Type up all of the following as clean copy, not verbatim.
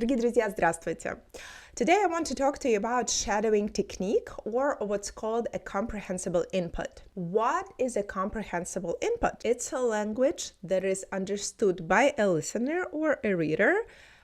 Дорогие друзья, здравствуйте! Today I want to talk to you about shadowing technique, or what's called a comprehensible input. What is a comprehensible input? It's a language that is understood by a listener or a reader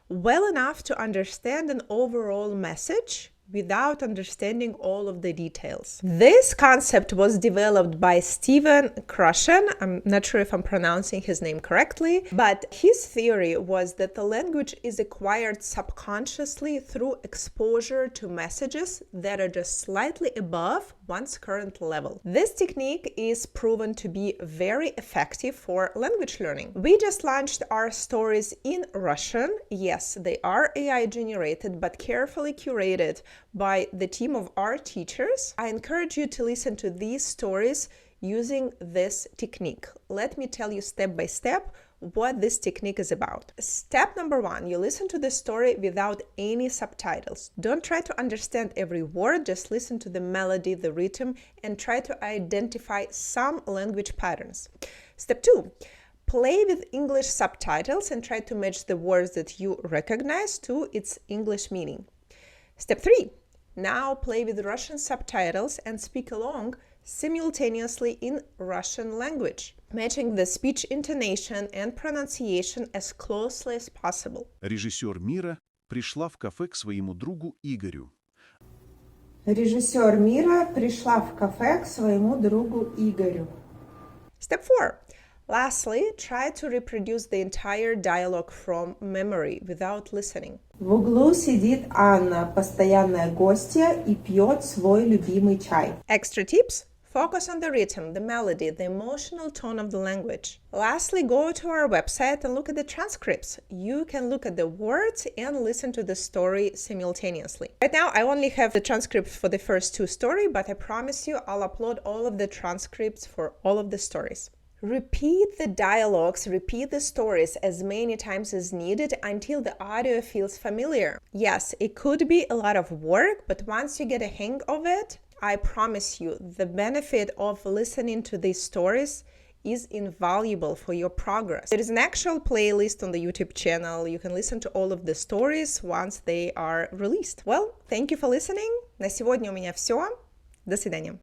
well enough to understand an overall message without understanding all of the details. This concept was developed by Stephen Krushen. I'm not sure if I'm pronouncing his name correctly, but his theory was that the language is acquired subconsciously through exposure to messages that are just slightly above one's current level. This technique is proven to be very effective for language learning. We just launched our stories in Russian. Yes, they are AI generated, but carefully curated by the team of our teachers. I encourage you to listen to these stories using this technique. Let me tell you step by step what this technique is about. Step number 1, you listen to the story without any subtitles. Don't try to understand every word, just listen to the melody, the rhythm, and try to identify some language patterns. Step 2, play with English subtitles and try to match the words that you recognize to its English meaning. Step 3, now play with Russian subtitles and speak along simultaneously in Russian language, matching the speech intonation and pronunciation as closely as possible. Режиссер Мира пришла в кафе к своему другу Игорю. Режиссер Мира пришла в кафе к своему другу Игорю. Step 4. Lastly, try to reproduce the entire dialogue from memory without listening. В углу сидит Анна, постоянная гостья, и пьет свой любимый чай. Extra tips? Focus on the rhythm, the melody, the emotional tone of the language. Lastly, go to our website and look at the transcripts. You can look at the words and listen to the story simultaneously. Right now, I only have the transcripts for the first 2 stories, but I promise you I'll upload all of the transcripts for all of the stories. Repeat the dialogues, repeat the stories as many times as needed until the audio feels familiar. Yes, it could be a lot of work, but once you get a hang of it, I promise you the benefit of listening to these stories is invaluable for your progress. There is an actual playlist on the YouTube channel. You can listen to all of the stories once they are released. Well, thank you for listening. На сегодня у меня все. До свидания.